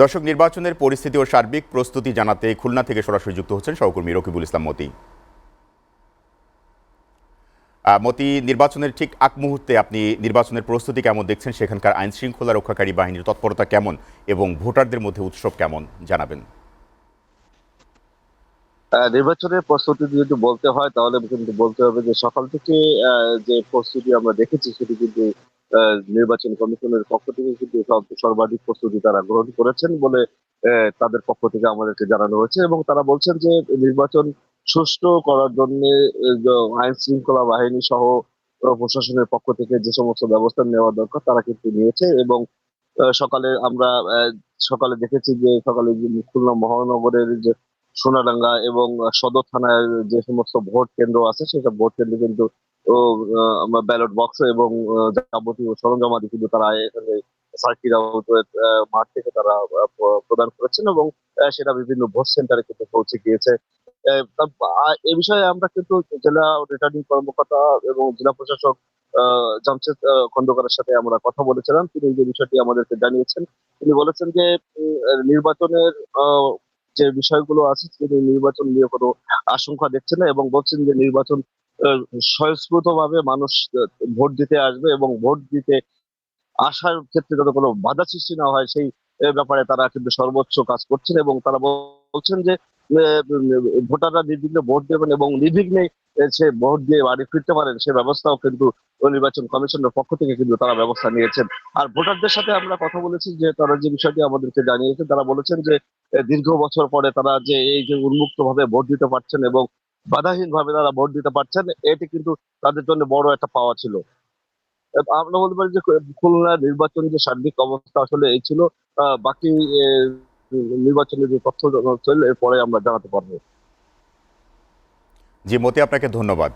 দর্শক, নির্বাচনের পরিস্থিতি ও সার্বিক প্রস্তুতি জানাতে খুলনা থেকে সরাসরি যুক্ত হচ্ছেন সহকর্মী রকিবুল ইসলাম মতি। মতি, নির্বাচনের ঠিক আগ মুহূর্তে আপনি নির্বাচনের প্রস্তুতি কেমন দেখছেন, সেখানকার আইন শৃঙ্খলা রক্ষাকারী বাহিনীর তৎপরতা কেমন এবং ভোটারদের মধ্যে উৎসব কেমন জানাবেন? নির্বাচনের প্রস্তুতি যদি বলতে হয় তাহলে কিন্তু বলতে হবে যে সকাল থেকে যে প্রস্তুতি আমরা দেখেছি সেটি কিন্তু নির্বাচন কমিশনের পক্ষ থেকে কিন্তু সর্বাধিক প্রস্তুতি তারা গ্রহণ করেছেন বলে তাদের পক্ষ থেকে আমাদেরকে জানানো হয়েছে এবং তারা বলছেন যে নির্বাচন সুষ্ঠু করার জন্য আইন শৃঙ্খলা বাহিনী সহ প্রশাসনের পক্ষ থেকে যে সমস্ত ব্যবস্থা নেওয়া দরকার তারা কিন্তু নিয়েছে এবং সকালে আমরা সকালে দেখেছি যে সকালে যে খুলনা মহানগরের যে সোনাডাঙ্গা এবং সদর থানার যে সমস্ত ভোট কেন্দ্র আছে সেসব ভোট কেন্দ্রে কিন্তু ব্যালট বক্স এবং যাবতীয় সরঞ্জামাদি কিন্তু তারা এখানে সার্কিট আউটের মাঠ থেকে তারা প্রদান করেছেন এবং সেটা বিভিন্ন ভোট সেন্টারে কিন্তু পৌঁছে গিয়েছে। এ বিষয়ে আমরা কিন্তু জেলা রিটার্নিং কর্মকর্তা এবং জেলা প্রশাসক জামশেদ খন্দকারের সাথে আমরা কথা বলেছিলাম। তিনি যে বিষয়টি আমাদেরকে জানিয়েছেন, তিনি বলেছেন যে নির্বাচনের যে বিষয়গুলো আছে তিনি নির্বাচন নিয়ে কোনো আশঙ্কা দেখছেন না এবং বলছেন যে নির্বাচন স্বয়ংস্ফূর্ত ভাবে মানুষ ভোট দিতে আসবে এবং ভোট দিতে আসার ক্ষেত্রে যাতে কোনো বাধা সৃষ্টি না হয় সেই ব্যাপারে তারা কিন্তু সর্বোচ্চ কাজ করছেন এবং তারা বলছেন যে ভোটাররা নির্বিঘ্নে ভোট দেবেন এবং নির্বিঘ্নে সে ভোট দিয়ে বাড়ি ফিরতে পারেন সে ব্যবস্থাও কিন্তু নির্বাচন কমিশনের পক্ষ থেকে কিন্তু তারা ব্যবস্থা নিয়েছেন। আর ভোটারদের সাথে আমরা কথা বলেছি যে তারা যে বিষয়টি আমাদেরকে জানিয়েছেন, তারা বলেছেন যে দীর্ঘ বছর পরে তারা যে এই যে উন্মুক্ত ভাবে ভোট দিতে পারছেন এবং বাধাহীন ভাবে তারা ভোট দিতে পারছেন, এটি কিন্তু তাদের জন্য বড় একটা পাওয়া ছিল। আমরা বলতে পারি যে খুলনা নির্বাচনের যে সার্বিক অবস্থা আসলে এই ছিল। বাকি নির্বাচনের যে তথ্য চলে এরপরে আমরা জানাতে পারবো। জি মতি, আপনাকে ধন্যবাদ।